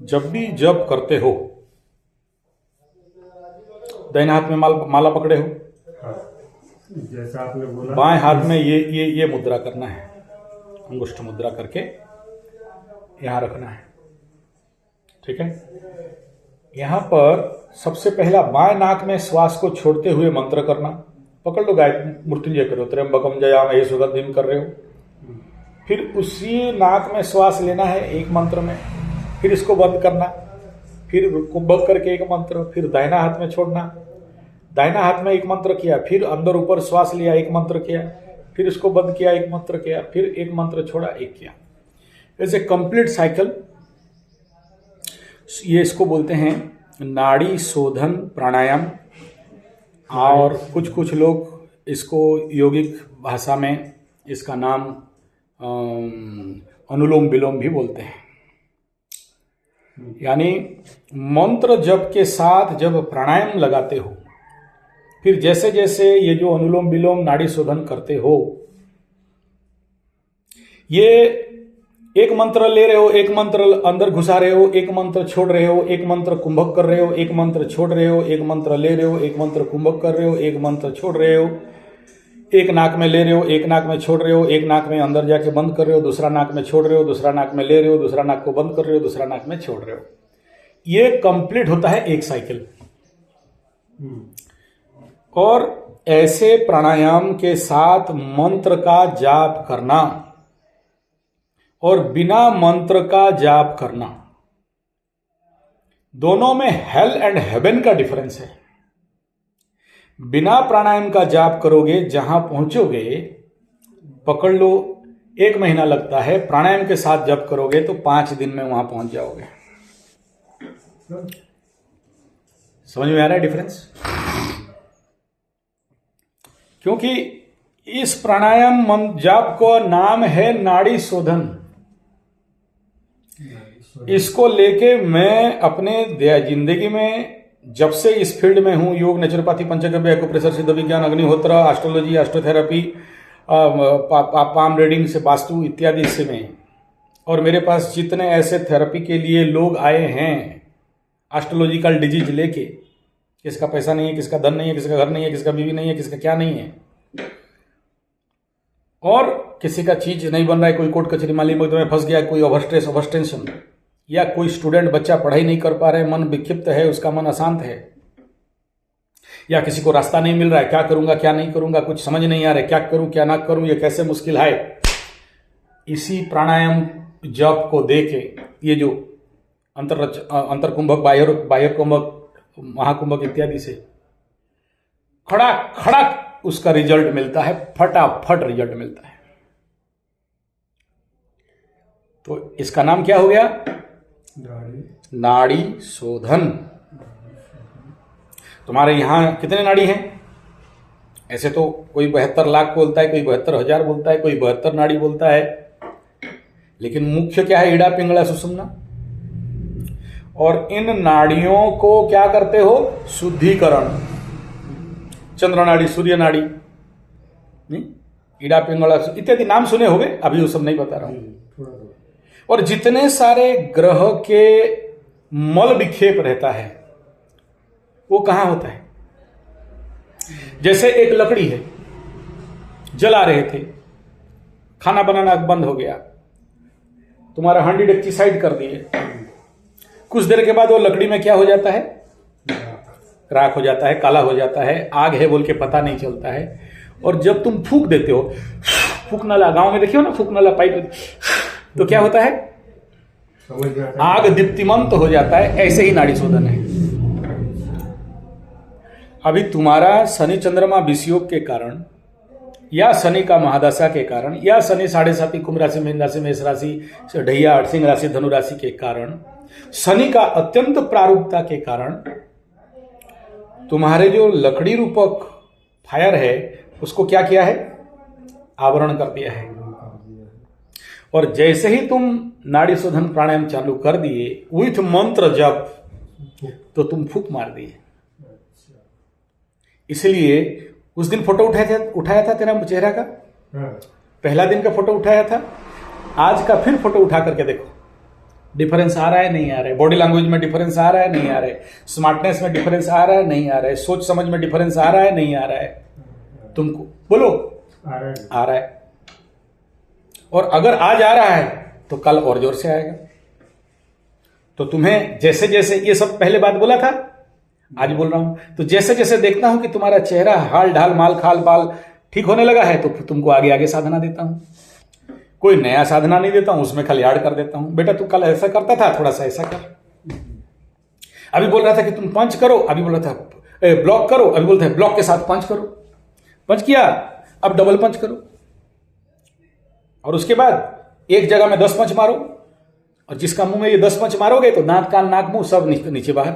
जब भी जप करते हो, दाहिने हाथ में माला पकड़े हो, जैसा आपने बोला, बाएं हाथ में ये मुद्रा करना है, अंगुष्ठ मुद्रा करके यहां रखना है। ठीक है। यहां पर सबसे पहला बाएं नाक में श्वास को छोड़ते हुए मंत्र करना। पकड़ लो, गायत्री मृत्युंजय करो, त्र्यंबकम जयामहे सुगंधिम कर रहे हो। फिर उसी नाक में श्वास लेना है एक मंत्र में, फिर इसको बंद करना, फिर कुंभक करके एक मंत्र, फिर दाहिना हाथ में छोड़ना, दाहिना हाथ में एक मंत्र किया, फिर अंदर ऊपर श्वास लिया, एक मंत्र किया, फिर इसको बंद किया, एक मंत्र किया, फिर एक मंत्र छोड़ा, एक किया। ऐसे कंप्लीट साइकिल, ये इसको बोलते हैं नाड़ी शोधन प्राणायाम, और कुछ लोग इसको योगिक भाषा में इसका नाम अनुलोम विलोम भी बोलते हैं। यानी मंत्र जप के साथ जब प्राणायाम लगाते हो, फिर जैसे जैसे ये जो अनुलोम विलोम नाड़ी शोधन करते हो, ये एक मंत्र ले रहे हो, एक मंत्र अंदर घुसा रहे हो, एक मंत्र छोड़ रहे हो, एक मंत्र कुंभक कर रहे हो, एक मंत्र छोड़ रहे हो, एक मंत्र ले रहे हो, एक मंत्र कुंभक कर रहे हो, एक मंत्र छोड़ रहे हो, एक नाक में ले रहे हो, एक नाक में छोड़ रहे हो, एक नाक में अंदर जाके बंद कर रहे हो, दूसरा नाक में छोड़ रहे हो, दूसरा नाक में ले रहे हो, दूसरा नाक को बंद कर रहे हो, दूसरा नाक में छोड़ रहे हो। ये कंप्लीट होता है एक साइकिल। और ऐसे प्राणायाम के साथ मंत्र का जाप करना और बिना मंत्र का जाप करना, दोनों में हेल एंड हेवन का डिफरेंस है। बिना प्राणायाम का जाप करोगे, जहां पहुंचोगे पकड़ लो 1 महीना लगता है, प्राणायाम के साथ जप करोगे तो 5 दिन में वहां पहुंच जाओगे। समझ में आ रहा है डिफरेंस? क्योंकि इस प्राणायाम जाप को नाम है नाड़ी शोधन। इसको लेके मैं अपने जिंदगी में जब से इस फील्ड में हूं, योग, नेचुरोपैथी, पंचगव्य, एक्यूप्रेशर, सिद्ध विज्ञान, अग्निहोत्र, एस्ट्रोलॉजी, एस्ट्रोथेरेपी, पाम रीडिंग से वास्तु इत्यादि से में, और मेरे पास जितने ऐसे थेरेपी के लिए लोग आए हैं एस्ट्रोलॉजिकल डिजीज लेके, किसका पैसा नहीं है, किसका धन नहीं है, किसका घर नहीं है, किसका बीवी नहीं है, किसका क्या नहीं है, और किसी का चीज नहीं बन रहा है, कोई कोर्ट कचहरी माली मुकदमे में फंस गया, कोई ओवरस्ट्रेस ओवरटेंशन, या कोई स्टूडेंट बच्चा पढ़ाई नहीं कर पा रहे, मन विक्षिप्त है, उसका मन अशांत है, या किसी को रास्ता नहीं मिल रहा है, क्या करूंगा क्या नहीं करूंगा, कुछ समझ नहीं आ रहा है, क्या करूं क्या ना करूं, ये कैसे मुश्किल है। इसी प्राणायाम जप को देके ये जो अंतर कुंभक, बाह्य कुंभक, महाकुंभक इत्यादि से खड़क खड़क उसका रिजल्ट मिलता है, फटाफट रिजल्ट मिलता है। तो इसका नाम क्या हो गया? नाड़ी शोधन। तुम्हारे यहां कितने नाड़ी हैं? ऐसे तो कोई 72 लाख बोलता है, कोई 72,000 बोलता है, कोई 72 नाड़ी बोलता है, लेकिन मुख्य क्या है? ईड़ा, पिंगला, सुषुम्ना। और इन नाड़ियों को क्या करते हो? शुद्धिकरण। चंद्र नाड़ी, सूर्य नाड़ी, ईड़ा, पिंगला इत्यादि नाम सुने होंगे, अभी वो सब नहीं बता रहा हूं। और जितने सारे ग्रह के मल विक्षेप रहता है वो कहां होता है? जैसे एक लकड़ी है, जला रहे थे, खाना बनाना बंद हो गया, तुम्हारा हांडी डेकची साइड कर दिए, कुछ देर के बाद वो लकड़ी में क्या हो जाता है? राख हो जाता है, काला हो जाता है, आग है बोल के पता नहीं चलता है। और जब तुम फूंक देते हो, फूकनाला, गांव में देखियो ना, फूकनाला पाइप, तो क्या होता है? आग दीप्तिमंत हो जाता है। ऐसे ही नाड़ी शोधन है। अभी तुम्हारा शनि चंद्रमा विषयोग के कारण, या शनि का महादशा के कारण, या शनि 7.5 कुंभ राशि, मीन राशि, मेष राशि, ढैया, सिंह राशि, धनु राशि के कारण, शनि का अत्यंत प्रारूपता के कारण तुम्हारे जो लकड़ी रूपक फायर है उसको क्या किया है? आवरण कर दिया है। और जैसे ही तुम नाड़ी शोधन प्राणायाम चालू कर दिए विथ मंत्र जप, तो तुम फूंक मार दिए। इसलिए उस दिन फोटो उठाया था तेरा चेहरा का, पहला दिन का फोटो उठाया था, आज का फिर फोटो उठा करके देखो, डिफरेंस आ रहा है नहीं आ रहा है, बॉडी लैंग्वेज में डिफरेंस आ रहा है नहीं आ रहा है, स्मार्टनेस में डिफरेंस आ रहा है नहीं आ रहा है, सोच समझ में डिफरेंस आ रहा है नहीं आ रहा है, तुमको बोलो आ रहा है। और अगर आज आ रहा है तो कल और जोर से आएगा। तो तुम्हें जैसे जैसे ये सब पहले बात बोला था, आज बोल रहा हूं, तो जैसे जैसे देखता हूं कि तुम्हारा चेहरा, हाल ढाल, माल खाल पाल ठीक होने लगा है, तो तुमको आगे आगे साधना देता हूं। कोई नया साधना नहीं देता हूं, उसमें खाली ऐड कर देता हूं, बेटा तू कल ऐसा करता था, थोड़ा सा ऐसा कर। अभी बोल रहा था कि तुम पंच करो, अभी बोल रहा था ब्लॉक करो, अभी बोलता है ब्लॉक के साथ पंच करो। पंच किया, अब डबल पंच करो, और उसके बाद एक जगह में 10 पंच मारो, और जिसका मुंह में ये 10 पंच मारोगे तो दांत कान नाक मुंह सब नीचे बाहर।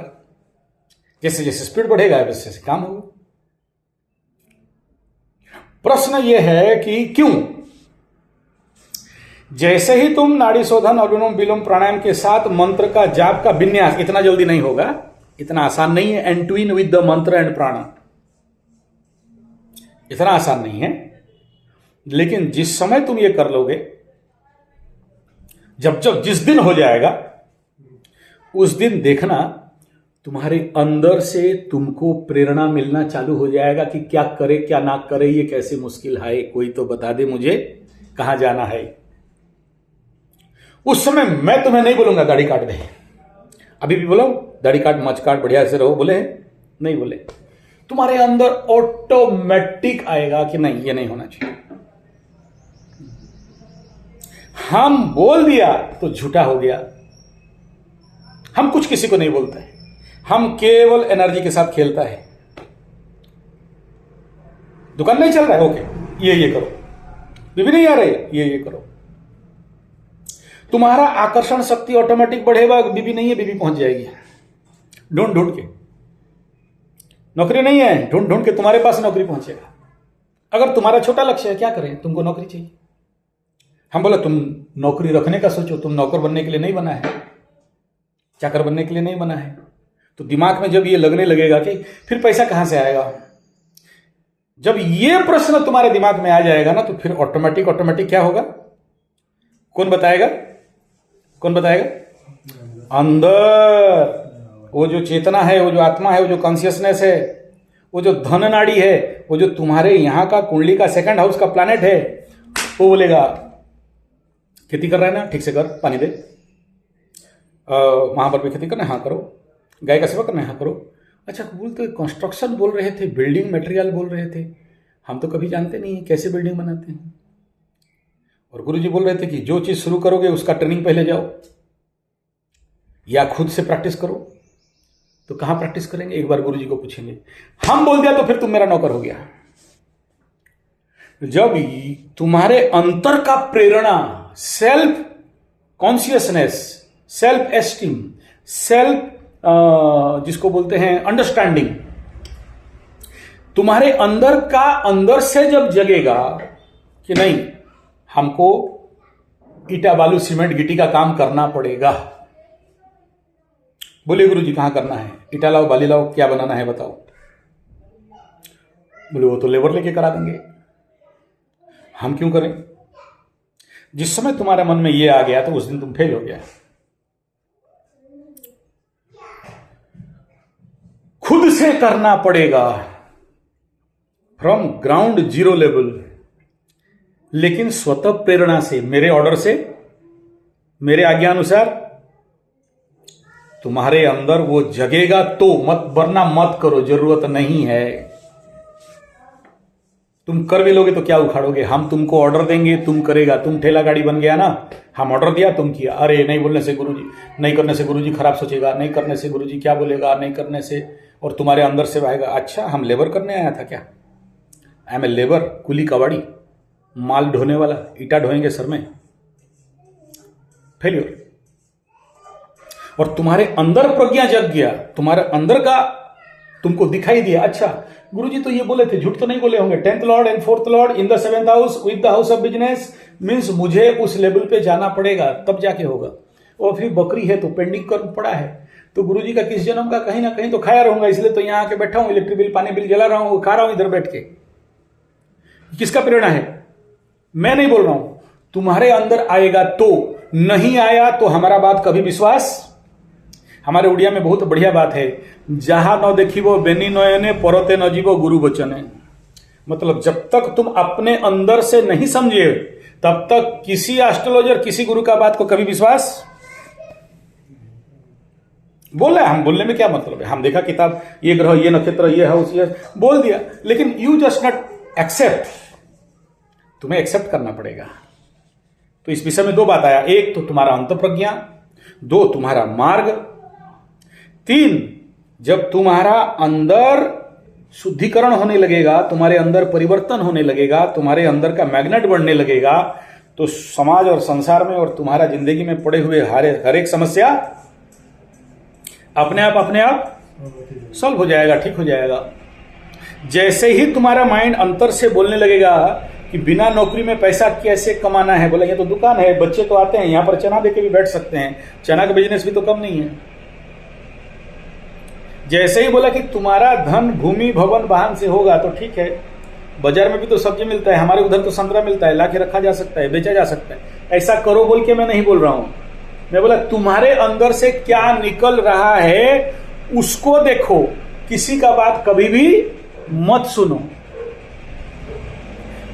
जैसे जैसे स्पीड बढ़ेगा वैसे वैसे काम होगा। प्रश्न यह है कि क्यों? जैसे ही तुम नाड़ी शोधन, अनुलोम विलोम प्राणायाम के साथ मंत्र का जाप का विन्यास, इतना जल्दी नहीं होगा, इतना आसान नहीं है, एंड ट्विन विद द मंत्र एंड प्राण, इतना आसान नहीं है। लेकिन जिस समय तुम ये कर लोगे, जब जिस दिन हो जाएगा, उस दिन देखना तुम्हारे अंदर से तुमको प्रेरणा मिलना चालू हो जाएगा कि क्या करे क्या ना करे, ये कैसे मुश्किल है, कोई तो बता दे मुझे कहां जाना है। उस समय मैं तुम्हें नहीं बोलूंगा दाढ़ी काट दे, अभी भी बोलो दाढ़ी काट मच काट बढ़िया से रहो, बोले नहीं बोले, तुम्हारे अंदर ऑटोमेटिक आएगा कि नहीं ये नहीं होना चाहिए। हम बोल दिया तो झूठा हो गया। हम कुछ किसी को नहीं बोलते हैं, हम केवल एनर्जी के साथ खेलता है। दुकान नहीं चल रहा है, ओके ये करो, बीबी नहीं आ रही, ये करो। तुम्हारा आकर्षण शक्ति ऑटोमेटिक बढ़ेगा, बीबी नहीं है बीबी पहुंच जाएगी, ढूंढ ढूंढ के। नौकरी नहीं है, ढूंढ ढूंढ के तुम्हारे पास नौकरी पहुंचेगा। अगर तुम्हारा छोटा लक्ष्य है, क्या करें, तुमको नौकरी चाहिए, हम बोला तुम नौकरी रखने का सोचो, तुम नौकर बनने के लिए नहीं बना है, चाकर बनने के लिए नहीं बना है। तो दिमाग में जब ये लगने लगेगा कि फिर पैसा कहां से आएगा, जब ये प्रश्न तुम्हारे दिमाग में आ जाएगा ना, तो फिर ऑटोमेटिक क्या होगा, कौन बताएगा? कौन बताएगा? अंदर वो जो चेतना है, वो जो आत्मा है, वो जो कॉन्शियसनेस है, वो जो धन नाड़ी है, वो जो तुम्हारे यहां का कुंडली का सेकंड हाउस का प्लैनेट है, वो बोलेगा खेती कर रहा है ना, ठीक से कर, पानी दे, वहां पर भी खेती करना, हाँ करो, गाय का सेवा करना, हाँ करो। अच्छा बोलते कंस्ट्रक्शन बोल रहे थे, बिल्डिंग मटेरियल बोल रहे थे, हम तो कभी जानते नहीं है कैसे बिल्डिंग बनाते हैं। और गुरुजी बोल रहे थे कि जो चीज शुरू करोगे उसका ट्रेनिंग पहले जाओ, या खुद से प्रैक्टिस करो। तो कहां प्रैक्टिस करेंगे, एक बार गुरुजी को पूछेंगे। हम बोल दिया तो फिर तुम मेरा नौकर हो गया। जब तुम्हारे अंतर का प्रेरणा, self consciousness, self esteem, self जिसको बोलते हैं अंडरस्टैंडिंग, तुम्हारे अंदर का अंदर से जब जगेगा कि नहीं हमको ईटा बालू सीमेंट गिट्टी का काम करना पड़ेगा। बोले गुरुजी कहां करना है, ईटा लाओ बाली लाओ, क्या बनाना है बताओ। बोले वो तो लेबर लेके करा देंगे, हम क्यों करें। जिस समय तुम्हारे मन में ये आ गया तो उस दिन तुम फेल हो गया। खुद से करना पड़ेगा, फ्रॉम ग्राउंड जीरो लेवल, लेकिन स्वतः प्रेरणा से, मेरे ऑर्डर से, मेरे आज्ञा अनुसार। तुम्हारे अंदर वो जगेगा तो, मत वरना मत करो, जरूरत नहीं है। तुम कर भी लोगे तो क्या उखाड़ोगे, हम तुमको ऑर्डर देंगे, तुम करेगा। तुम ठेला गाड़ी बन गया ना, हम ऑर्डर दिया तुम किया, अरे नहीं बोलने से गुरुजी, नहीं करने से गुरुजी खराब सोचेगा, नहीं करने से गुरुजी क्या बोलेगा, नहीं करने से, और तुम्हारे अंदर से आएगा अच्छा हम लेबर करने आया था क्या, आई एम ए लेबर, कुली कबाड़ी, माल ढोने वाला, ईटा ढोएंगे सर में, फेलियर। और तुम्हारे अंदर प्रज्ञा जग गया, तुम्हारे अंदर का तुमको दिखाई दिया, अच्छा गुरुजी तो ये बोले थे, झूठ तो नहीं बोले होंगे, 10th Lord and 4th Lord in the 7th house with the house of business, means मुझे उस लेवल पे जाना पड़ेगा तब जाके होगा। और फिर बकरी है तो पेंडिंग कर पड़ा है, तो गुरुजी का किस जन्म का कहीं ना कहीं तो खाया रहूंगा, इसलिए तो यहां आके बैठा हूं, इलेक्ट्रिक बिल पानी बिल जला रहा हूं, खा रहा हूं इधर बैठ के। किसका प्रेरणा है, मैं नहीं बोल रहा हूं, तुम्हारे अंदर आएगा तो नहीं आया तो हमारा बात कभी विश्वास। हमारे उड़िया में बहुत बढ़िया बात है, जहां न देखिबो बेनी नयने परते न जीवो गुरु वचने। मतलब जब तक तुम अपने अंदर से नहीं समझे तब तक किसी एस्ट्रोलॉजर किसी गुरु का बात को कभी विश्वास। बोल रहे हम, बोलने में क्या मतलब है, हम देखा किताब, ये ग्रह, ये नक्षत्र, ये हाउस, ये बोल दिया, लेकिन यू जस्ट नॉट एक्सेप्ट। तुम्हें एक्सेप्ट करना पड़ेगा। तो इस विषय में दो बात आया, एक तो तुम्हारा अंतःप्रज्ञा, दो तुम्हारा मार्ग, तीन जब तुम्हारा अंदर शुद्धिकरण होने लगेगा, तुम्हारे अंदर परिवर्तन होने लगेगा, तुम्हारे अंदर का मैग्नेट बढ़ने लगेगा, तो समाज और संसार में और तुम्हारा जिंदगी में पड़े हुए हर एक समस्या अपने आप सॉल्व हो जाएगा, ठीक हो जाएगा। जैसे ही तुम्हारा माइंड अंतर से बोलने लगेगा कि बिना नौकरी में पैसा कैसे कमाना है, बोला ये तो दुकान है, बच्चे तो आते हैं यहां पर चना देके भी बैठ सकते हैं, चना का बिजनेस भी तो कम नहीं है। जैसे ही बोला कि तुम्हारा धन भूमि भवन वाहन से होगा तो ठीक है, बाजार में भी तो सब्जी मिलता है, हमारे उधर तो संतरा मिलता है, लाके रखा जा सकता है, बेचा जा सकता है, ऐसा करो बोल के मैं नहीं बोल रहा हूं। मैं बोला तुम्हारे अंदर से क्या निकल रहा है उसको देखो, किसी का बात कभी भी मत सुनो,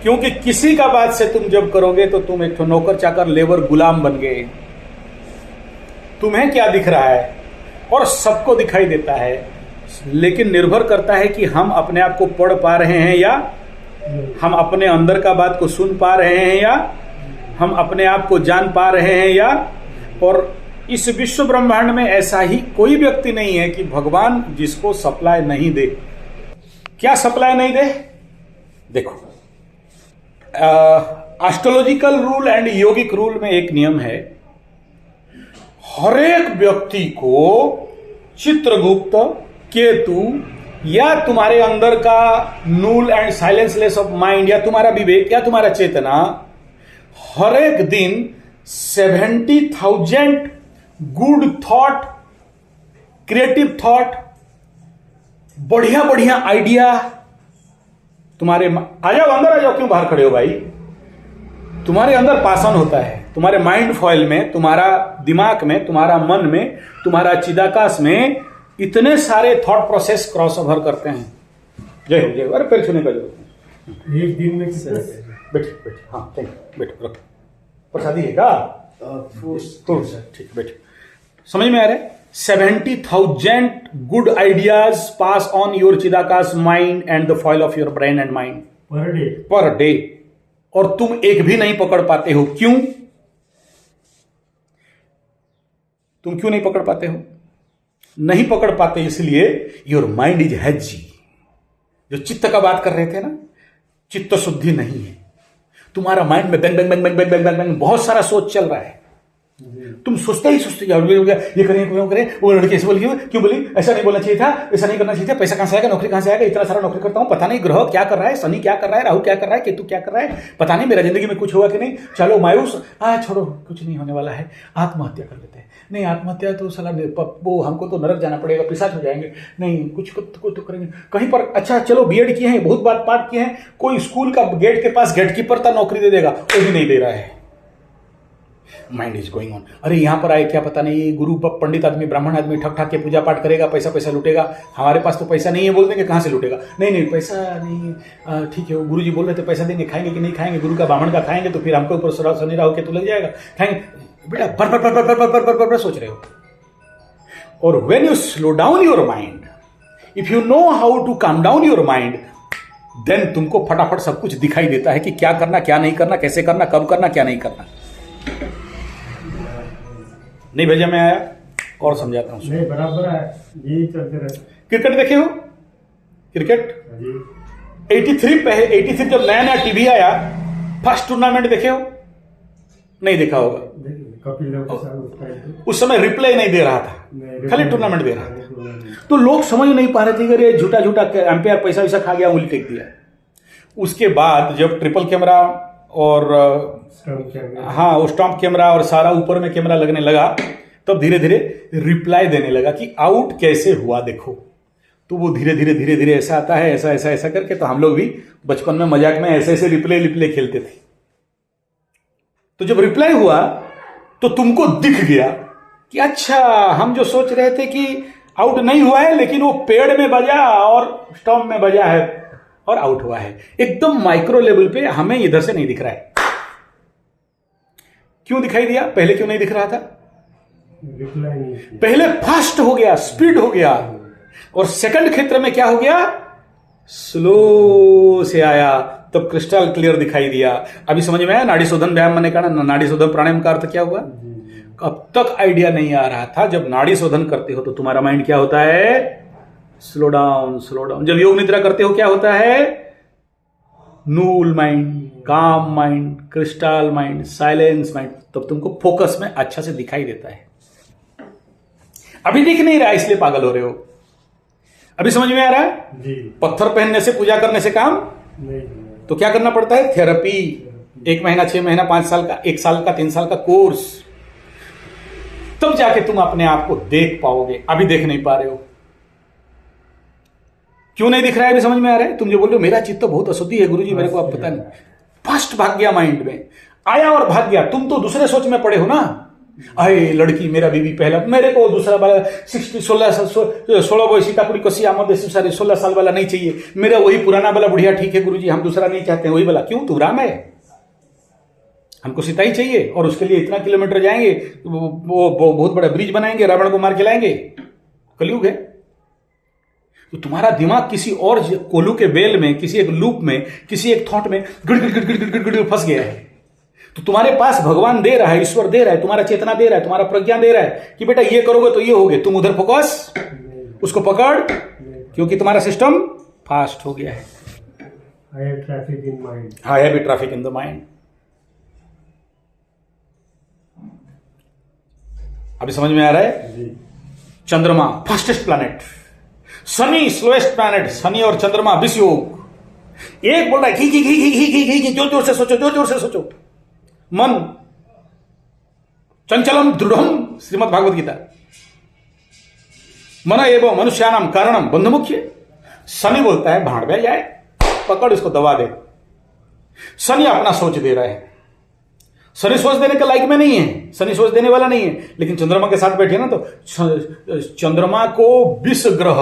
क्योंकि किसी का बात से तुम जब करोगे तो तुम एक नौकर चाकर लेबर गुलाम बन गए। तुम्हें क्या दिख रहा है और सबको दिखाई देता है, लेकिन निर्भर करता है कि हम अपने आप को पढ़ पा रहे हैं या हम अपने अंदर का बात को सुन पा रहे हैं या हम अपने आप को जान पा रहे हैं या। और इस विश्व ब्रह्मांड में ऐसा ही कोई व्यक्ति नहीं है कि भगवान जिसको सप्लाई नहीं दे। क्या सप्लाई नहीं दे? देखो, astrological rule and yogic rule में एक नियम है, हर एक व्यक्ति को चित्रगुप्त, केतु या तुम्हारे अंदर का नूल एंड साइलेंसलेस ऑफ माइंड या तुम्हारा विवेक या तुम्हारा चेतना हर एक दिन 70,000 गुड थॉट, क्रिएटिव थॉट, बढ़िया बढ़िया आइडिया तुम्हारे आ जाओ अंदर, आ जाओ, क्यों बाहर खड़े हो भाई? तुम्हारे अंदर पासन होता है, तुम्हारे माइंड फॉइल में, तुम्हारा दिमाग में, तुम्हारा मन में, तुम्हारा चिदाकाश में इतने सारे थॉट प्रोसेस क्रॉस ओवर करते हैं। जय हो, जय हो। अरे पैर छूने का जरूरत नहीं, एक दिन में बैठे बैठे, हाँ थैंक यू, बैठो रखो। प्रसादी है क्या? तो ठीक, बैठे। समझ में आ रहा है? 70,000 good ideas pass on your चिदाकाश mind and the foil of your brain and mind per day, और तुम एक भी नहीं पकड़ पाते हो। क्यों? तुम क्यों नहीं पकड़ पाते हो? नहीं पकड़ पाते इसलिए योर माइंड इज हैजी। जो चित्त का बात कर रहे थे ना, चित्त शुद्धि नहीं है। तुम्हारा माइंड में bang bang bang bang bang bang bang bang बहुत सारा सोच चल रहा है। तुम सोचते ही सोचते जाओ, ये करें वो करें, वो लड़की ऐसे बोली, क्यों बोली, ऐसा नहीं बोलना चाहिए था, ऐसा नहीं करना चाहिए था, पैसा कहां से आएगा, नौकरी कहां से आएगा, इतना सारा नौकरी करता हूं, पता नहीं ग्रह क्या कर रहा है, शनि क्या कर रहा है, राहु क्या कर रहा है, केतु क्या कर रहा है, पता नहीं मेरा जिंदगी में कुछ हुआ कि नहीं। चलो मायूस, छोड़ो, कुछ नहीं होने वाला है, आत्महत्या कर लेते हैं। नहीं, आत्महत्या तो साला वो हमको तो नरक जाना पड़ेगा, पिशाच हो जाएंगे। नहीं, कुछ तो करेंगे कहीं पर। अच्छा चलो बीएड किए हैं, बहुत बात पाठ किए हैं, कोई स्कूल का गेट के पास गेट कीपर था, नौकरी दे देगा, वो भी नहीं दे रहा है। Mind is going on. अरे यहां पर आए, क्या पता नहीं, गुरु पंडित आदमी, ब्राह्मण आदमी ठक ठाक के पूजा पाठ करेगा, पैसा पैसा लूटेगा। हमारे पास तो पैसा नहीं है, बोल देंगे कहां से लूटेगा। नहीं पैसा नहीं, ठीक है, वो गुरु जी बोल रहे थे पैसा देंगे, खाएंगे कि नहीं खाएंगे, गुरु का ब्राह्मण का खाएंगे तो फिर हमको ऊपर शनि राहु केतु लग जाएगा, खाएंगे। बेटा बर सोच रहे हो। और when you slow down your mind, if you know how to calm down your mind, then तुमको फटाफट सब कुछ दिखाई देता है कि क्या करना, क्या नहीं करना, कैसे करना, कब करना, क्या नहीं करना। नहीं भैया, मैं आया और समझाता हूं। नहीं, बराबर है, यही चलते रहते। क्रिकेट देखे हो? क्रिकेट 83 जब नया नया टीवी आया, फर्स्ट टूर्नामेंट देखे हो? नहीं देखा होगा। कपिल देव के साथ उस समय रिप्ले नहीं दे रहा था, खाली टूर्नामेंट दे रहा था। तो लोग समझ नहीं पा रहे थे कि ये झूठा झूठा एम्पायर पैसा वैसा खा गया, उंगली टेक दिया। उसके बाद जब ट्रिपल कैमरा और हाँ वो स्टॉम्प कैमरा और सारा ऊपर में कैमरा लगने लगा, तब धीरे धीरे रिप्लाई देने लगा कि आउट कैसे हुआ देखो। तो वो धीरे धीरे ऐसा आता है, ऐसा ऐसा ऐसा करके। तो हम लोग भी बचपन में मजाक में ऐसे ऐसे रिप्ले खेलते थे। तो जब रिप्लाई हुआ तो तुमको दिख गया कि अच्छा हम जो सोच रहे थे कि आउट नहीं हुआ है, लेकिन वो पेड़ में बजा और स्टंप में बजा है और आउट हुआ है। एकदम माइक्रो लेवल पे हमें इधर से नहीं दिख रहा है। क्यों दिखाई दिया? पहले क्यों नहीं दिख रहा था? पहले फास्ट हो गया, स्पीड हो गया, और सेकंड क्षेत्र में क्या हो गया? स्लो से आया, तब क्रिस्टल क्लियर दिखाई दिया। अभी समझ में आया नाड़ी शोधन व्यायाम मैंने कहा ना, नाड़ी शोधन प्राणायाम का अर्थ क्या हुआ? अब तक आइडिया नहीं आ रहा था। जब नाड़ी शोधन करते हो तो तुम्हारा माइंड क्या होता है? Slow down, slow down. जब योग निद्रा करते हो क्या होता है? Null mind, calm mind, crystal mind, silence mind. तब तुमको फोकस में अच्छा से दिखाई देता है। अभी दिख नहीं रहा, इसलिए पागल हो रहे हो। अभी समझ में आ रहा है? जी। पत्थर पहनने से, पूजा करने से काम नहीं। तो क्या करना पड़ता है? थेरेपी। 1 महीना, 6 महीना, 5 साल का, 1 साल का, 3 साल का कोर्स, तब जाके तुम अपने आप को देख पाओगे। अभी देख नहीं पा रहे हो। क्यों नहीं दिख रहा है? अभी समझ में आ रहा है? तुम जो बोल रहे हो मेरा चित्त तो बहुत अशुद्धि है गुरुजी, मेरे को अब पता नहीं। फर्स्ट भाग गया, माइंड में आया और भाग गया। तुम तो दूसरे सोच में पड़े हो ना। अरे लड़की, मेरा बीवी पहला, मेरे को दूसरा वाला 16 बयसी का पूरी कसी आमद 16 साल वाला नहीं चाहिए, मेरा वही पुराना वाला बुढ़िया ठीक है गुरुजी, हम दूसरा नहीं चाहते हैं, वही वाला। क्यों? तू राम है, हमको सीता ही चाहिए, और उसके लिए इतना किलोमीटर जाएंगे, वो बहुत बड़ा ब्रिज बनाएंगे, रावण को मार के लाएंगे। कलयुग है। तो तुम्हारा दिमाग किसी और कोलू के बेल में, किसी एक लूप में, किसी एक थॉट में गड़ फंस गया है। तो तुम्हारे पास भगवान दे रहा है, ईश्वर दे रहा है, तुम्हारा चेतना दे रहा है, तुम्हारा प्रज्ञा दे रहा है कि बेटा ये करोगे तो ये होगे। तुम उधर फोकस, उसको पकड़, क्योंकि तुम्हारा सिस्टम फास्ट हो गया है। I have traffic in mind. I have traffic in the mind. अभी समझ में आ रहा है? जी। चंद्रमा fastest planet, Shani slowest planet. Shani और चंद्रमा विषयोग। एक बोल रहा है घी, जोर जोर से सोचो, जोर जोर से सोचो। मन चंचलम दृढ़म, श्रीमद् भागवत गीता। मन एवं मनुष्यानाम कारणम बंध मुख्य। शनि बोलता है भाड़ में जाए, पकड़ इसको, दबा दे। शनि अपना सोच दे रहा है। शनि सोच देने के लायक में नहीं है, शनि सोच देने वाला नहीं है। लेकिन चंद्रमा के साथ बैठे ना, तो चंद्रमा को विष ग्रह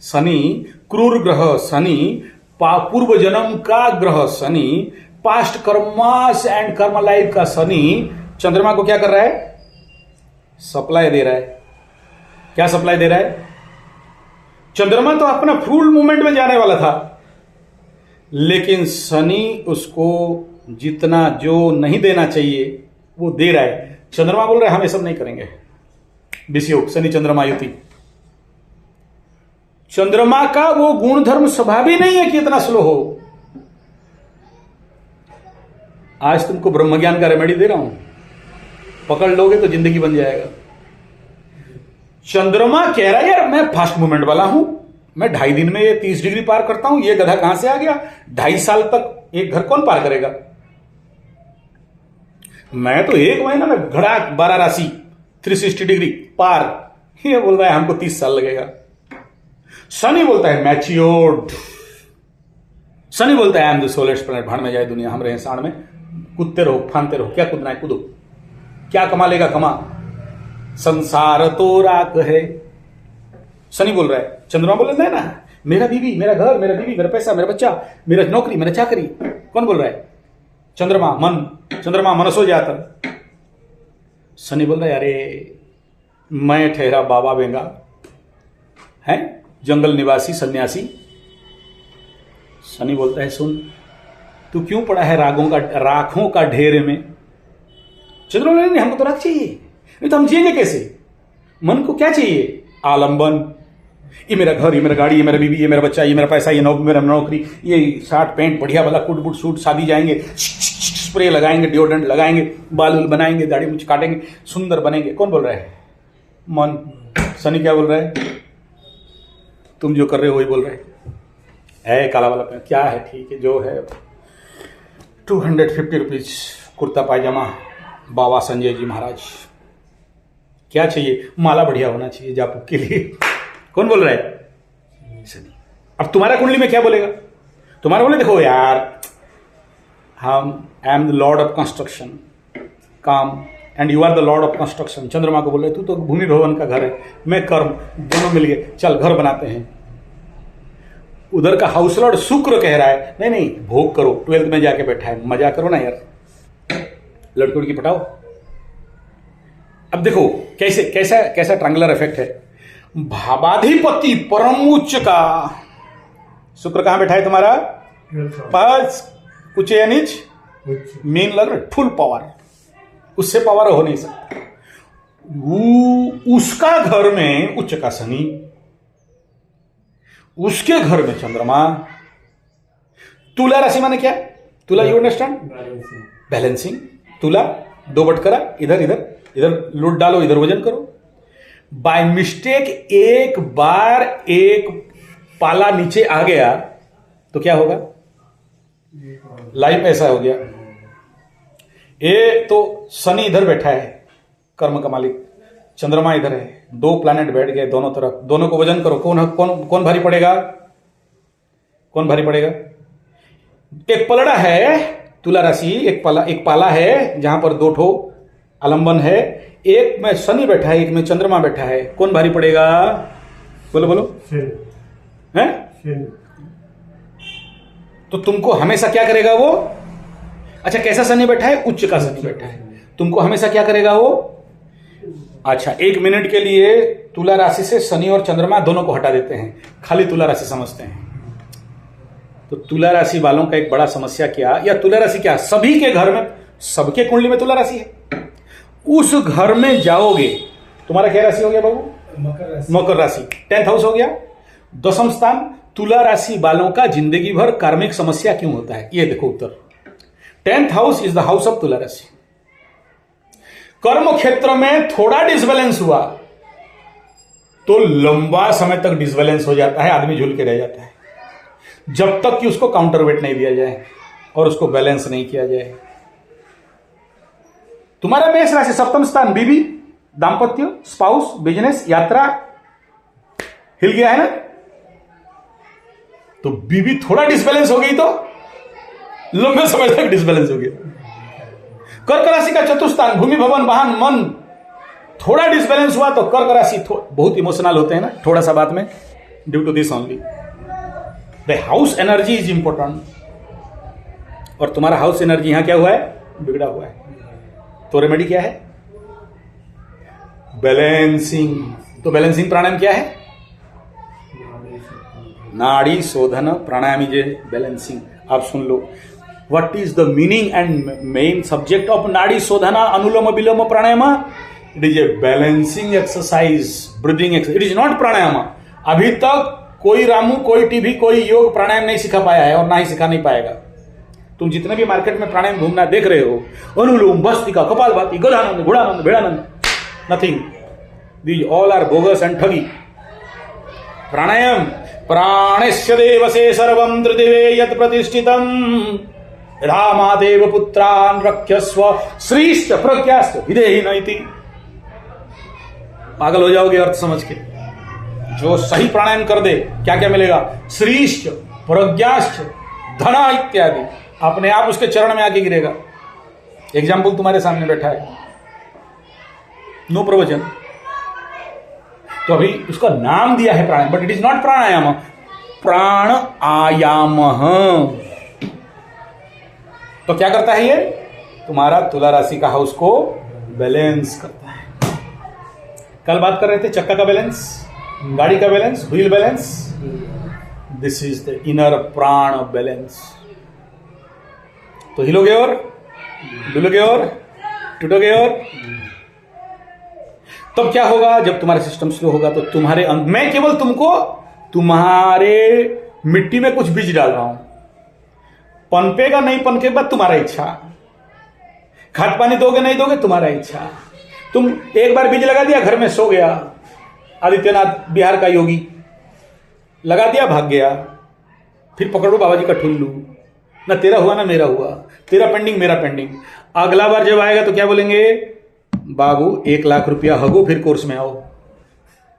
शनि, क्रूर ग्रह शनि, पूर्व जन्म का ग्रह शनि, पास्ट कर्मास एंड कर्म लाइफ का शनि चंद्रमा को क्या कर रहा है? सप्लाई दे रहा है। क्या सप्लाई दे रहा है? चंद्रमा तो अपना फुल मूवमेंट में जाने वाला था, लेकिन शनि उसको जितना जो नहीं देना चाहिए वो दे रहा है। चंद्रमा बोल रहा है हम ये सब नहीं करेंगे। विषयोग, शनि चंद्रमा युति। चंद्रमा का वो गुणधर्म स्वभाव ही नहीं है कि इतना स्लो हो। आज तुमको ब्रह्म ज्ञान का रेमेडी दे रहा हूं, पकड़ लोगे तो जिंदगी बन जाएगा। चंद्रमा कह रहा है यार मैं फास्ट मूवमेंट वाला हूं, मैं 2.5 दिन में ये 30 डिग्री पार करता हूं, ये गधा कहां से आ गया? 2.5 साल तक एक घर कौन पार करेगा? मैं तो 1 महीना में घड़ा 12 राशि 360 डिग्री पार। ये बोल रहा है हमको 30 साल लगेगा। शनि बोलता है मैच्योर्ड। शनि बोलता है आई एम द सोलेस्ट प्लैनेट, भाड़ में जाए दुनिया, हम रहे साढ़ में, कूदते रहो, फानते रहो, क्या कूदना है कूदो, क्या कमा लेगा कमा, संसार तो राख है। शनि बोल रहा है। चंद्रमा बोल रहा है ना मेरा बीवी, मेरा घर, मेरा बीवी, मेरा पैसा, मेरा बच्चा, मेरा नौकरी, मेरा चाकरी। कौन बोल रहा है? चंद्रमा मन। चंद्रमा मनसो जाता। शनि बोल रहा है अरे मैं ठहरा बाबा बेंगा है, जंगल निवासी सन्यासी। शनि बोलता है सुन, तू क्यों पड़ा है राखों का ढेर में? चंद्रमा बोल रहा है हमको तो राख चाहिए, नहीं तो हम जिएंगे कैसे? मन को क्या चाहिए? आलंबन। ये मेरा घर, ये मेरा गाड़ी, ये मेरा बीवी, ये मेरा बच्चा, ये मेरा पैसा, ये मेरा नौकरी, ये शर्ट पैंट बढ़िया वाला, कुट बुट सूट, शादी जाएंगे, स्प्रे लगाएंगे, डिओड्रेंट लगाएंगे, बाल बनाएंगे, दाढ़ी मुझ काटेंगे, सुंदर बनेंगे। कौन बोल रहा है? मन। शनि क्या बोल रहा है? तुम जो कर रहे हो वही बोल रहे है। काला वाला पैंट क्या है? ठीक है जो है। 250 रुपीज कुर्ता पायजामा, बाबा संजय जी महाराज। क्या चाहिए? माला बढ़िया होना चाहिए जापुक के लिए। कौन बोल रहा है? शनि। अब तुम्हारा कुंडली में क्या बोलेगा? तुम्हारा बोले देखो यार हम I am the lord of construction, काम and you are the lord of construction. चंद्रमा को बोल रहे तू तो भूमि भवन का घर है, मैं कर्म, दोनों मिल गए, चल घर बनाते हैं। उधर का हाउस लॉर्ड शुक्र कह रहा है नहीं नहीं भोग करो, 12th में जाके बैठा है, मजा करो ना यार, लड़की उड़की पटाओ। अब देखो कैसे कैसा कैसा ट्रायंगुलर इफेक्ट है। भावाधिपति परम उच्च का शुक्र कहां बैठा है तुम्हारा? पास कुछ या नीच मेन लग रहा है, फुल पावर, उससे पावर हो नहीं सकता। उसका घर में उच्च का शनि, उसके घर में चंद्रमा। तुला राशि माने क्या? तुला, यू अंडरस्टैंड? बैलेंसिंग। तुला 2 बटकरा, इधर इधर इधर लूट डालो, इधर वजन करो। बाय मिस्टेक एक बार एक पाला नीचे आ गया तो क्या होगा? लाइफ ऐसा हो गया। ये तो शनि इधर बैठा है कर्म का मालिक, चंद्रमा इधर है, 2 प्लैनेट बैठ गए दोनों तरफ, दोनों को वजन करो, कौन कौन कौन भारी पड़ेगा? कौन भारी पड़ेगा? एक पलड़ा है तुला राशि, एक पाला है जहां पर 2 ठो आलंबन है, एक में शनि बैठा है, एक में चंद्रमा बैठा है, कौन भारी पड़ेगा? बोलो बोलो। हैं? तो तुमको हमेशा क्या करेगा वो? अच्छा कैसा शनि बैठा है? उच्च का शनि बैठा है, तुमको हमेशा क्या करेगा वो? अच्छा 1 मिनट के लिए तुला राशि से शनि और चंद्रमा दोनों को हटा देते हैं, खाली तुला राशि समझते हैं। तो तुला राशि वालों का एक बड़ा समस्या क्या, या तुला राशि क्या सभी के घर में, सबके कुंडली में तुला राशि है, उस घर में जाओगे, तुम्हारा क्या राशि हो गया बाबू? मकर राशि। 10th हाउस हो गया, 10th स्थान। तुला राशि वालों का जिंदगी भर कार्मिक समस्या क्यों होता है? ये देखो उत्तर। 10th house is the house of तुला राशि। कर्म क्षेत्र में थोड़ा डिसबैलेंस हुआ तो लंबा समय तक डिसबैलेंस हो जाता है, आदमी झूल के रह जाता है, जब तक कि उसको काउंटरवेट नहीं दिया जाए और उसको बैलेंस नहीं किया जाए। तुम्हारा मेष राशि 7th स्थान, बीवी, दाम्पत्य, स्पाउस, बिजनेस, यात्रा, हिल गया है ना? तो बीवी थोड़ा डिसबैलेंस हो गई तो लंबे समय तक डिसबैलेंस हो गया। कर्क राशि का 4th स्थान, भूमि, भवन, वाहन, मन, थोड़ा डिसबैलेंस हुआ तो कर्क राशि बहुत इमोशनल होते हैं ना थोड़ा सा बात में, due to this only. The house energy is important, और तुम्हारा हाउस एनर्जी यहां क्या हुआ है? बिगड़ा हुआ है। तो रेमेडी क्या है? बैलेंसिंग। तो बैलेंसिंग प्राणायाम क्या है? नाड़ी शोधन प्राणायाम इज बैलेंसिंग। आप सुन लो, what is the meaning and main subject of nadi shodhana anulom vilom pranayama? It is a balancing exercise, breathing exercise, it is not pranayama. अभी तक कोई रामू, कोई टीवी, कोई योग प्राणायाम नहीं सिखा पाया है और ना ही सिखा नहीं पाएगा। तुम जितने भी मार्केट में प्राणायाम घूमना देख रहे हो, अनुलोम, भस्त्रिका, कपालभाति, गदानंद, घोड़ानंद, भेड़ानंद, nothing, these all are bogus and ठगी। प्राणायाम प्राणस्य देवसे सर्वं त्रिदिवे यत् प्रतिष्ठितम् यथा मादेव पुत्रान् रक्षस्व श्रीश्च प्रज्ञाश्च विधेहि नैति। पागल हो जाओगे अर्थ समझ के। जो सही प्राणायाम कर दे क्या क्या मिलेगा? श्रीश्च प्रज्ञाश्च धना इत्यादि, अपने आप उसके चरण में आके गिरेगा। एग्जाम्पल तुम्हारे सामने बैठा है, नो प्रवचन, तो अभी उसका नाम दिया है प्राणायाम, बट इट इज नॉट प्राणायाम, प्राण आयाम। तो क्या करता है ये? तुम्हारा तुला राशि का हाउस को बैलेंस करता है। कल बात कर रहे थे चक्का का बैलेंस, गाड़ी का balance, wheel balance. This is the inner प्राण बैलेंस। तो हिलोगे और डुलोगे और टूटोगे और तब क्या होगा? जब तुम्हारा सिस्टम स्लो होगा तो तुम्हारे मैं केवल तुमको तुम्हारे मिट्टी में कुछ बीज डाल रहा हूं, पनपेगा नहीं पनपेगा तुम्हारा इच्छा, खाद पानी दोगे नहीं दोगे तुम्हारा इच्छा। तुम एक बार बीज लगा दिया, घर में सो गया, आदित्यनाथ बिहार का योगी लगा दिया, भाग गया, फिर पकड़ो बाबा जी का ठुल्लू, ना तेरा हुआ ना मेरा हुआ, तेरा पेंडिंग मेरा पेंडिंग। अगला बार जब आएगा तो क्या बोलेंगे? बाबू 1 लाख रुपया हगो फिर कोर्स में आओ।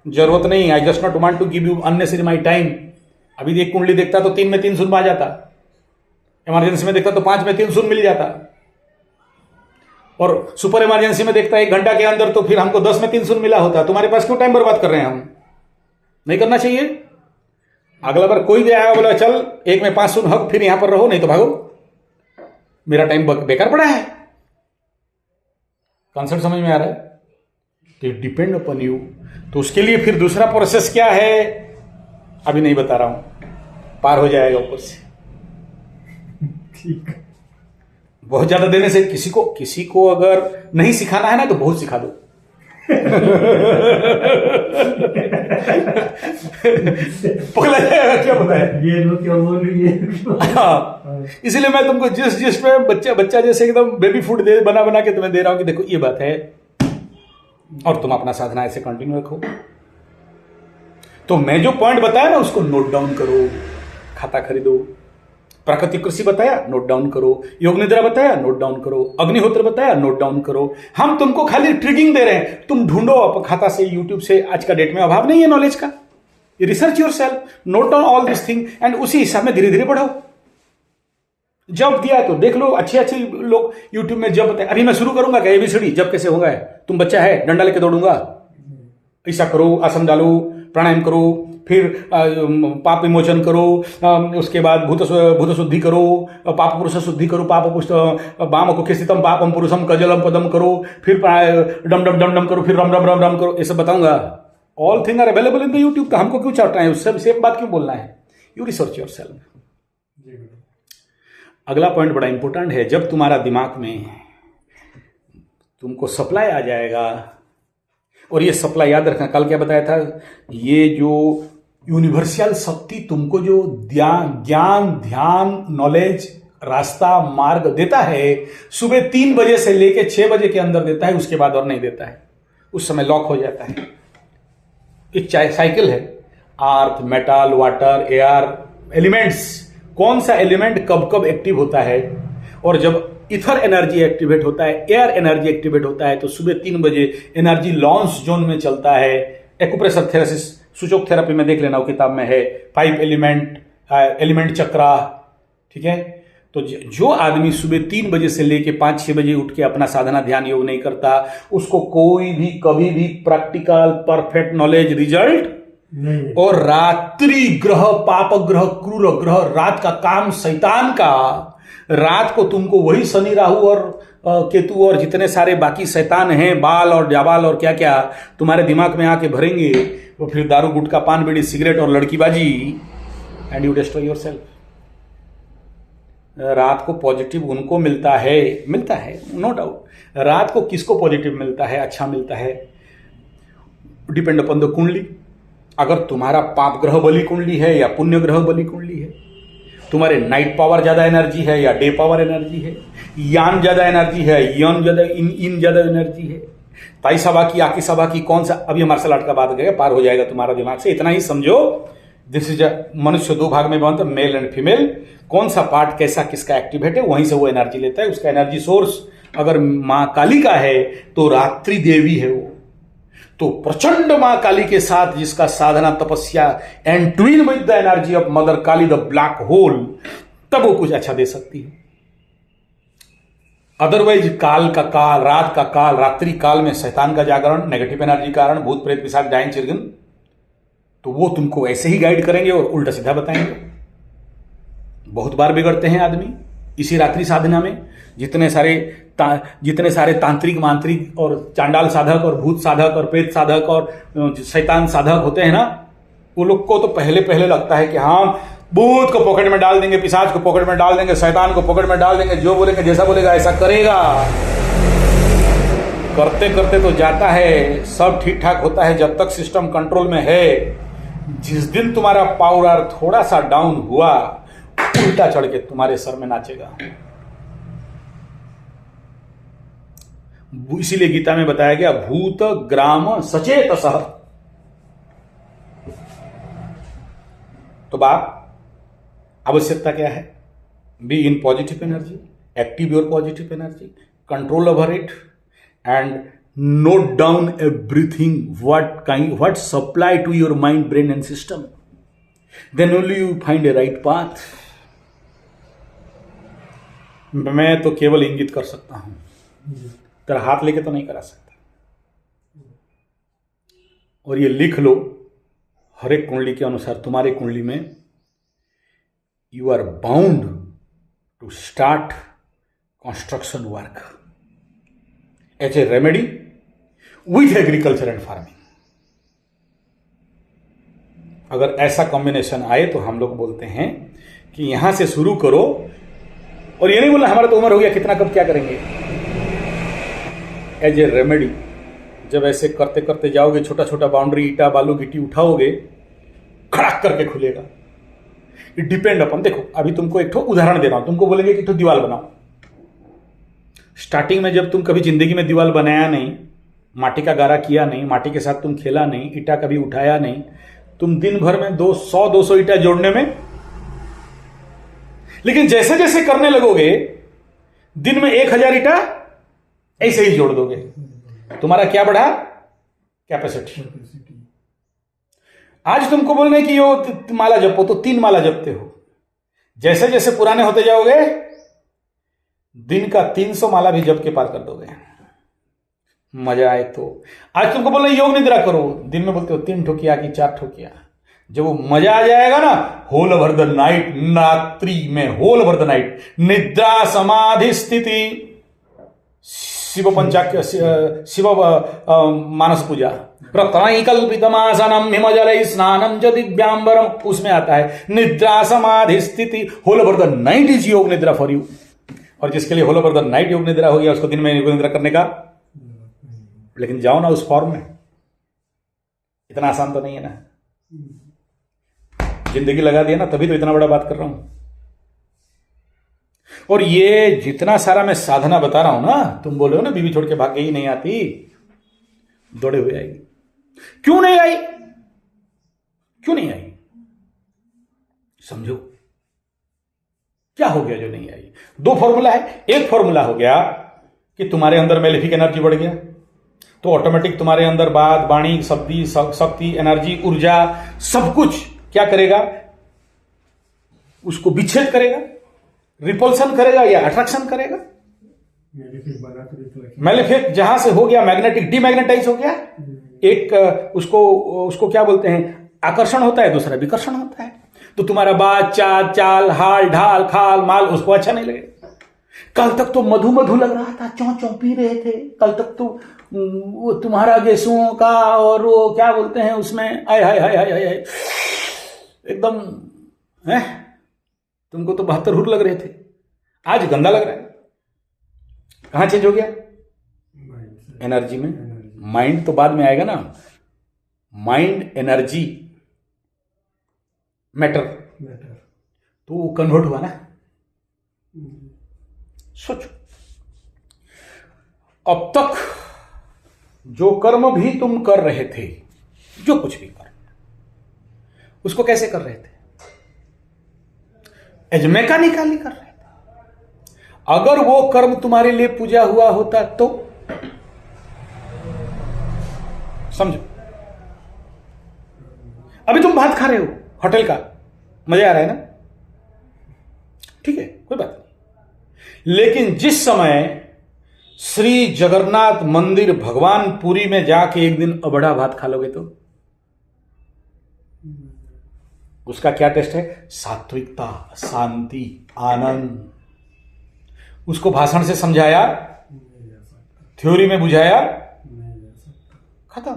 जरूरत नहीं, I just not want to give you unnecessary my time. अभी एक कुंडली देखता तो 3 में 3 शून्य आ जाता, इमरजेंसी में देखता तो 5 में 3 शून्य मिल जाता। और सुपर इमरजेंसी में देखता है 1 घंटा के अंदर, तो फिर हमको 10 में 3 शून्य मिला होता। तुम्हारे पास क्यों टाइम बर्बाद कर रहे हैं? हम नहीं करना चाहिए। अगला बार कोई भी आया बोला चल 1 में 5 शून्य हक, फिर यहां पर रहो, नहीं तो भागो, मेरा टाइम बेकार पड़ा है। कॉन्सेप्ट समझ में आ रहा है? तो डिपेंड अपॉन यू। तो उसके लिए फिर दूसरा प्रोसेस क्या है अभी नहीं बता रहा हूं, पार हो जाएगा ऊपर से। ठीक है। बहुत ज्यादा देने से किसी को अगर नहीं सिखाना है ना तो बहुत सिखा दो। पकड़ा जाएगा, क्या पता है ये लोग क्या बोल रही है। हाँ, इसलिए मैं तुमको जिस पे बच्चा जैसे एकदम बेबी फूड बना के तुम्हें दे रहा हूं कि देखो ये बात है, और तुम अपना साधना ऐसे कंटिन्यू रखो। तो मैं जो पॉइंट बताया ना उसको नोट डाउन करो, खाता खरीदो, प्राकृतिक कृषि बताया नोट डाउन करो, योग निद्रा बताया नोट डाउन करो, अग्निहोत्र बताया नोट डाउन करो। हम तुमको खाली ट्रिगिंग दे रहे हैं, तुम ढूंढो आप खाता से, यूट्यूब से। आज का डेट में अभाव नहीं है नॉलेज का। Research yourself, note down all this thing and उसी हिसाब में धीरे धीरे बढ़ाओ। जब दिया तो देख लो, अच्छे लोग यूट्यूब में जब बताए। अभी मैं शुरू करूंगा क्या ABCD जब कैसे होगा? तुम बच्चा है, डंडा लेके दौड़ूंगा, ऐसा करो, आसन डालो, प्राणायाम करो, फिर पाप विमोचन करो, उसके बाद भूत शुद्धि करो, पाप पुरुष शुद्धि करो, पाप पुष्ट वाम कुखे स्थितम पापम पुरुषम कजलम पदम करो, फिर डम डम डम डम करो, फिर रम रम रम रम करो। ये सब बताऊंगा। All thing are available in the YouTube. का हमको क्यों चाहता है उससे सेम बात क्यों बोलना है? You research yourself. अगला पॉइंट बड़ा इंपॉर्टेंट है। जब तुम्हारा दिमाग में तुमको सप्लाई आ जाएगा, और ये सप्लाई याद रखना, कल क्या बताया था, ये जो यूनिवर्सल शक्ति तुमको जो ज्ञान ध्यान नॉलेज रास्ता मार्ग देता है, सुबह 3 बजे से लेके 6 बजे के अंदर देता है, उसके बाद और नहीं देता है। उस समय लॉक हो जाता है। एक साइकिल है, अर्थ, मेटल, वाटर, एयर, एलिमेंट्स। कौन सा एलिमेंट कब कब एक्टिव होता है, और जब इथर एनर्जी एक्टिवेट होता है, एयर एनर्जी एक्टिवेट होता है, तो सुबह 3 बजे एनर्जी लॉन्च जोन में चलता है। एक्यूप्रेशर थेरेसिस, सूचक थेरेपी में देख लेना, वो किताब में है। 5 एलिमेंट चक्रा, ठीक है। तो जो आदमी सुबह 3 बजे से लेके 5-6 बजे उठ के अपना साधना ध्यान योग नहीं करता, उसको कोई भी कभी भी प्रैक्टिकल परफेक्ट नॉलेज रिजल्ट नहीं। और रात्रि ग्रह, पाप ग्रह, क्रूर ग्रह, रात का काम शैतान का, रात को तुमको वही शनि राहु और केतु और जितने सारे बाकी शैतान हैं, बाल और जाबाल और क्या क्या तुम्हारे दिमाग में आके भरेंगे, वो फिर दारू गुटखा पान बीड़ी सिगरेट और लड़कीबाजी, एंड यू डिस्ट्रॉय योरसेल्फ। रात को पॉजिटिव उनको मिलता है नो डाउट। रात को किसको पॉजिटिव मिलता है, अच्छा मिलता है, डिपेंड अपॉन द कुंडली। अगर तुम्हारा पाप ग्रह बली कुंडली है या पुण्य ग्रह बली कुंडली है, तुम्हारे नाइट पावर ज्यादा एनर्जी है या डे पावर एनर्जी है, यान ज्यादा एनर्जी है, यन ज्यादा इन ज्यादा एनर्जी है, ताई सभा की आकी सभा की, कौन सा, अभी मार्शल आर्ट का बात गया, पार हो जाएगा तुम्हारा दिमाग से। इतना ही समझो, दिस इज मनुष्य 2 भाग में बनता है, मेल एंड फीमेल। कौन सा पार्ट कैसा किसका एक्टिवेट है, वहीं से वो एनर्जी लेता है। उसका एनर्जी सोर्स अगर मां काली का है तो रात्रि देवी है वो, तो प्रचंड मां काली के साथ जिसका साधना तपस्या and twin with the energy of mother Kali, the black hole, तब वो कुछ अच्छा दे सकती है। अदरवाइज काल का काल, रात का काल, रात्रि काल में शैतान का जागरण, नेगेटिव एनर्जी कारण, भूत प्रेत पिशाच डायन चिरगन, तो वो तुमको ऐसे ही गाइड करेंगे और उल्टा सीधा बताएंगे। बहुत बार बिगड़ते हैं आदमी इसी रात्रि साधना में। जितने सारे तांत्रिक मांत्रिक और चांडाल साधक और भूत साधक और प्रेत साधक और शैतान साधक होते हैं ना, वो लोग को तो पहले लगता है कि हाँ, भूत को पॉकेट में डाल देंगे, पिशाच को पॉकेट में डाल देंगे, शैतान को पॉकेट में डाल देंगे, जो बोलेंगे जैसा बोलेगा ऐसा करेगा। करते करते तो जाता है, सब ठीक ठाक होता है जब तक सिस्टम कंट्रोल में है। जिस दिन तुम्हारा पावर थोड़ा सा डाउन हुआ, उल्टा चढ़ के तुम्हारे सर में नाचेगा। इसीलिए गीता में बताया गया, भूत ग्राम सचेतसः। तो बाप आवश्यकता क्या है? Be in positive energy, active your positive energy, control over it, and note down everything what supply to your mind, brain and system. Then only you find a right path. मैं तो केवल इंगित कर सकता हूं। तेरा हाथ लेके तो नहीं करा सकता। और ये लिख लो, हर एक कुंडली के अनुसार तुम्हारी कुंडली में you are bound to start construction work as a remedy with agriculture and farming. अगर ऐसा कॉम्बिनेशन आए तो हम लोग बोलते हैं कि यहां से शुरू करो। और ये नहीं बोलना हमारा तो उम्र हो गया, कितना कब क्या करेंगे। एज ए रेमेडी जब ऐसे करते करते जाओगे, छोटा छोटा बाउंड्री, ईटा बालू गिट्टी उठाओगे, खड़ाक करके खुलेगा। इट डिपेंड अपन। देखो अभी तुमको एक ठो उदाहरण दे रहा हूं, तुमको बोलेंगे कि एक ठो दीवार बनाओ। स्टार्टिंग में जब तुम कभी जिंदगी में दीवार बनाया नहीं, माटी का गारा किया नहीं, माटी के साथ तुम खेला नहीं, ईटा कभी उठाया नहीं, तुम दिन भर में 200 ईटा जोड़ने में। लेकिन जैसे जैसे करने लगोगे, दिन में 1000 ईटा ऐसे ही जोड़ दोगे। तुम्हारा क्या बढ़ा? कैपेसिटी। आज तुमको बोलने की यो माला जपो तो 3 माला जपते हो। जैसे जैसे पुराने होते जाओगे, दिन का 300 माला भी जप के पार कर दोगे। मजा आए तो आज तुमको बोलना योग निद्रा करो, दिन में बोलते हो 3 ठो किया कि 4 ठो किया। जब वो मजा आ जाएगा ना, होल ओवर द नाइट, रात्रि में होल ओवर द नाइट निद्रा समाधि स्थिति, शिव पंचाख्य, शिव मानस पूजा, रत्नै कल्पितमासनम हिमजलै स्नानम च दिव्यांबरम, उसमें आता है निद्रा समाधि स्थिति। Whole over the night is yoga nidra for you. और जिसके लिए होल ओवर द नाइट योग निद्रा हो गया, उसको दिन में योग निद्रा करने का। लेकिन जाओ ना उस फॉर्म में, इतना आसान तो नहीं है ना। जिंदगी लगा दिया ना, तभी तो इतना बड़ा बात कर रहा हूं। और ये जितना सारा मैं साधना बता रहा हूं ना, तुम बोले हो ना बीवी छोड़ के भाग गई, नहीं आती, दौड़े हुए आएगी। क्यों नहीं आई? क्यों नहीं आई? समझो क्या हो गया जो नहीं आई। 2 फॉर्मूला है। एक फॉर्मूला हो गया कि तुम्हारे अंदर मेलेफिक एनर्जी बढ़ गया, तो ऑटोमेटिक तुम्हारे अंदर बात, वाणी, शक्ति, एनर्जी, ऊर्जा, सब कुछ क्या करेगा? उसको विच्छेद करेगा, रिपल्सन करेगा या अट्रैक्शन करेगा। मेलेफिक जहां से हो गया मैग्नेटिक, डीमैग्नेटाइज हो गया। एक उसको क्या बोलते हैं, आकर्षण होता है, दूसरा विकर्षण होता है। तो तुम्हारा बात, चाल चाल, हाल ढाल, खाल माल उसको अच्छा नहीं लगेगा। कल तक तो मधु मधु लग रहा था, चौ चौ पी रहे थे, कल तक तो वो तुम्हारा गेसुओं का और वो क्या बोलते हैं उसमें, आय हाय हाय हाय हाय, एकदम है, तुमको तो 72 हुर लग रहे थे, आज गंदा लग रहा है। कहां चेंज हो गया? एनर्जी में। माइंड तो बाद में आएगा ना, माइंड एनर्जी मैटर, तो वो कन्वर्ट हुआ ना। सोचो, अब तक जो कर्म भी तुम कर रहे थे, जो कुछ भी कर, उसको कैसे कर रहे थे? एज मैकेनिकली कर रहे थे। अगर वो कर्म तुम्हारे लिए पूजा हुआ होता तो समझो, अभी तुम भात खा रहे हो होटल का, मजा आ रहा है ना, ठीक है, कोई बात नहीं। लेकिन जिस समय श्री जगन्नाथ मंदिर भगवान पुरी में जाके एक दिन अबड़ा भात खा लोगे तो उसका क्या टेस्ट है? सात्विकता, शांति, आनंद। उसको भाषण से समझाया, थ्योरी में बुझाया, खत्म।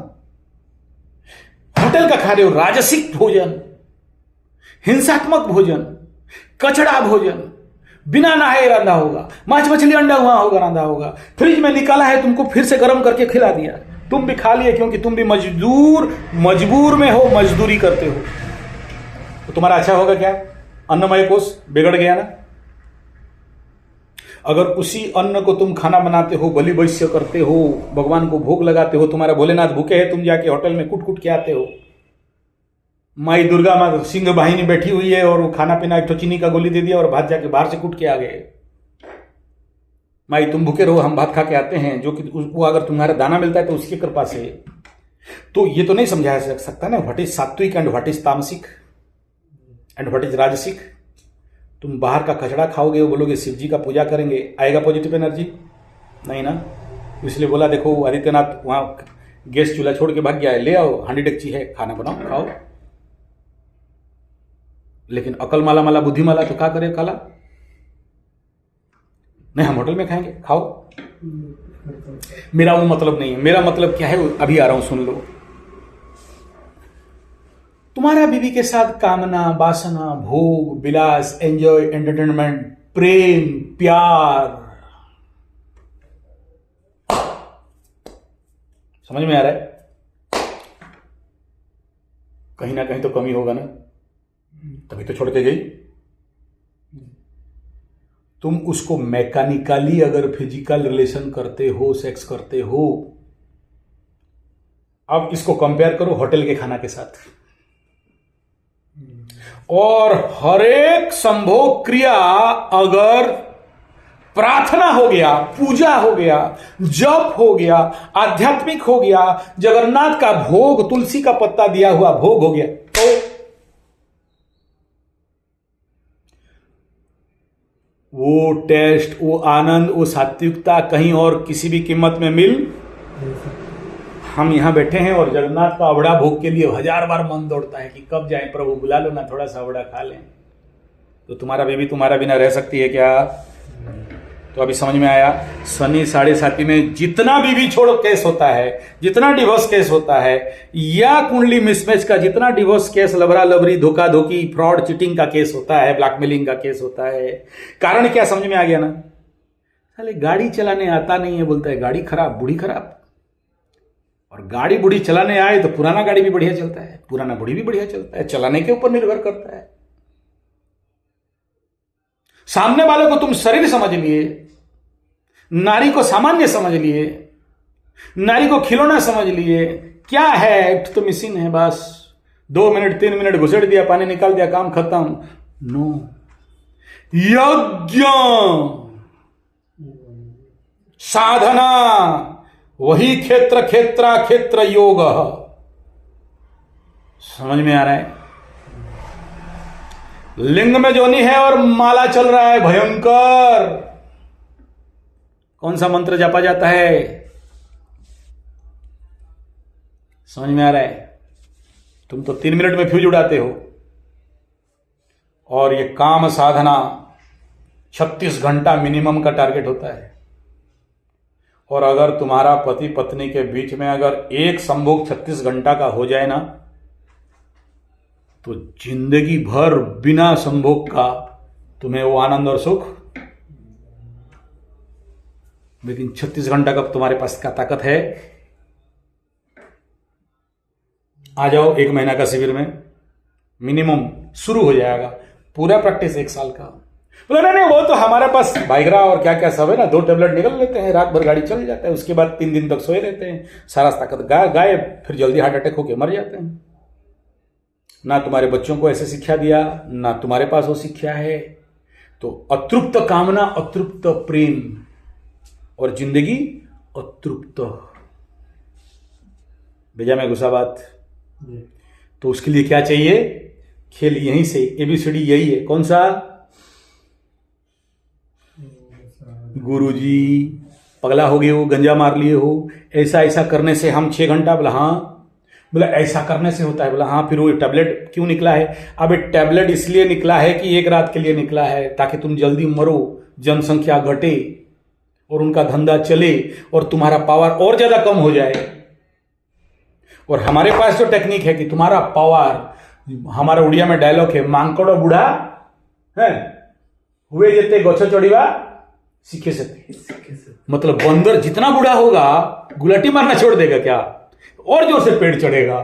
होटल का खा रहे हो राजसिक भोजन, हिंसात्मक भोजन, कचड़ा भोजन, बिना नहाए रंधा होगा, मांस मछली अंडा हुआ होगा, रंधा होगा, फ्रिज में निकाला है, तुमको फिर से गर्म करके खिला दिया, तुम भी खा लिए क्योंकि तुम भी मजबूर में हो, मजदूरी करते हो। तो तुम्हारा अच्छा होगा क्या? अन्नमय कोश बिगड़ गया ना। अगर उसी अन्न को तुम खाना बनाते हो, बलि वैश्य करते हो, भगवान को भोग लगाते हो, तुम्हारा भोलेनाथ भूखे हैं, तुम जाके होटल में कुट कुट के आते हो, माई दुर्गा माँ सिंह वाहिनी बैठी हुई है और वो खाना पीना एक तो चीनी का गोली दे दिया और भात जाके बाहर से कुट के आ गए। माई तुम भूखे रहो, हम भात खा के आते हैं, जो कि वो अगर तुम्हारा दाना मिलता है तो उसकी कृपा से। तो ये तो नहीं समझाया जा सकता ना, व्हाट इज सात्विक एंड व्हाट इज तामसिक एंड व्हाट इज राजसिक। तुम बाहर का कचड़ा खाओगे, वो बोलोगे शिव जी का पूजा करेंगे, आएगा पॉजिटिव एनर्जी? नहीं ना। इसलिए बोला देखो आदित्यनाथ वहाँ गैस चूल्हा छोड़ के भाग गया है, ले आओ हांडी डेकची है, खाना बनाओ खाओ। लेकिन अकल माला माला बुद्धि माला तो क्या करे काला, नहीं हम होटल में खाएंगे, खाओ। मेरा वो मतलब नहीं है, मेरा मतलब क्या है अभी आ रहा हूं, सुन लो। तुम्हारा बीवी के साथ कामना, वासना, भोग, विलास, एंजॉय, एंटरटेनमेंट, प्रेम, प्यार, समझ में आ रहा है? कहीं ना कहीं तो कमी होगा ना, तभी तो छोड़ के गई। तुम उसको मैकेनिकली अगर फिजिकल रिलेशन करते हो, सेक्स करते हो, अब इसको कंपेयर करो होटल के खाना के साथ, और हर एक संभोग क्रिया अगर प्रार्थना हो गया, पूजा हो गया, जप हो गया, आध्यात्मिक हो गया, जगन्नाथ का भोग, तुलसी का पत्ता दिया हुआ भोग हो गया, तो वो टेस्ट, वो आनंद, वो सात्विकता कहीं और किसी भी कीमत में मिल। हम यहां बैठे हैं और जगन्नाथ का अवड़ा भोग के लिए 1000 बार मन दौड़ता है कि कब जाएं प्रभु, बुला लो ना, थोड़ा सा अवड़ा खा लें। तो तुम्हारा बेबी तुम्हारा बिना रह सकती है क्या? तो अभी समझ में आया। शनि 7.5 में जितना बीवी छोड़ो केस होता है, जितना डिवोर्स केस होता है, या कुंडली मिसमैच का जितना डिवोर्स केस, लबरा लबरी, धोखा धोखी, फ्रॉड, चीटिंग का केस होता है, ब्लैकमेलिंग का केस होता है, कारण क्या समझ में आ गया ना? साले गाड़ी चलाने आता नहीं है, बोलता है गाड़ी खराब, बूढ़ी खराब। और गाड़ी बूढ़ी चलाने आए तो पुराना गाड़ी भी बढ़िया चलता है, पुराना बूढ़ी भी बढ़िया चलता है, चलाने के ऊपर निर्भर करता है। सामने वाले को तुम शरीर समझ लिए, नारी को सामान्य समझ लिए, नारी को खिलौना समझ लिए, क्या है एक्ट तो मिसिंग है, बस 2 मिनट 3 मिनट घुसेड़ दिया, पानी निकाल दिया, काम खत्म। नो, यज्ञ, साधना, वही क्षेत्र क्षेत्रा क्षेत्र योग। समझ में आ रहा है? लिंग में जोनी है और माला चल रहा है भयंकर। कौन सा मंत्र जपा जाता है? समझ में आ रहा है? तुम तो 3 मिनट में फ्यूज उड़ाते हो, और ये काम साधना 36 घंटा मिनिमम का टारगेट होता है। और अगर तुम्हारा पति पत्नी के बीच में अगर एक संभोग 36 घंटा का हो जाए ना, तो जिंदगी भर बिना संभोग का तुम्हें वो आनंद और सुख। लेकिन 36 घंटा का तुम्हारे पास क्या ताकत है? आ जाओ 1 महीना का शिविर में, मिनिमम शुरू हो जाएगा। पूरा प्रैक्टिस 1 साल का। बोला नहीं वो तो हमारे पास वाइग्रा और क्या क्या सब है ना, 2 टेबलेट निकल लेते हैं, रात भर गाड़ी चल जाता है, उसके बाद 3 दिन तक सोए रहते हैं, सारा ताकत गायब, फिर जल्दी हार्ट अटैक होके मर जाते हैं। ना तुम्हारे बच्चों को ऐसे शिक्षा दिया, ना तुम्हारे पास वो शिक्षा है। तो अतृप्त कामना, अतृप्त प्रेम, और जिंदगी अतृप्त। भेजा में घुसा बात? तो उसके लिए क्या चाहिए? खेल यहीं से, ABCD यही है। कौन सा? गुरुजी पगला हो गए हो, गंजा मार लिए हो, ऐसा ऐसा करने से हम 6 घंटा। बोला हाँ। बोला ऐसा करने से होता है? बोला हाँ। फिर वो टैबलेट क्यों निकला है? अब टैबलेट इसलिए निकला है कि 1 रात के लिए निकला है, ताकि तुम जल्दी मरो, जनसंख्या घटे और उनका धंधा चले और तुम्हारा पावर और ज्यादा कम हो जाए। और हमारे पास जो टेक्निक है कि तुम्हारा पावर, हमारा उड़िया में डायलॉग है, मांकड़ो बूढ़ा है हुए जेते गछ चढ़ीवा सीखे से। मतलब बंदर जितना बूढ़ा होगा गुलाटी मारना छोड़ देगा क्या, और जोर से पेड़ चढ़ेगा।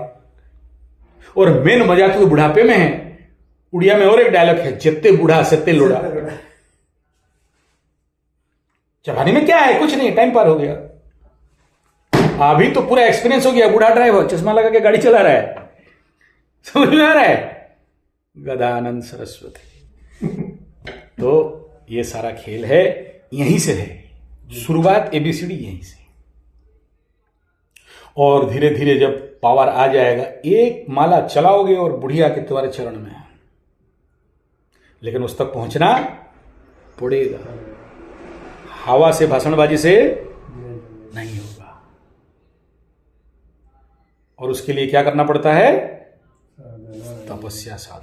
और मेन मजा तो बुढ़ापे में है। उड़िया में और एक डायलॉग है, जितने बूढ़ा सेते लोड़ा। जवानी में क्या है? कुछ नहीं, टाइम पार हो गया। अभी तो पूरा एक्सपीरियंस हो गया। बूढ़ा ड्राइवर चश्मा लगा के गाड़ी चला रहा है, समझ में आ रहा है? गदानंद सरस्वती। तो ये सारा खेल है, यहीं से है शुरुआत, ABCD यहीं से। और धीरे धीरे जब पावर आ जाएगा, एक माला चलाओगे और बुढ़िया के तुम्हारे चरण में है। लेकिन उस तक पहुंचना पड़ेगा, हवा से भाषणबाजी से नहीं। और उसके लिए क्या करना पड़ता है? तपस्या साधना।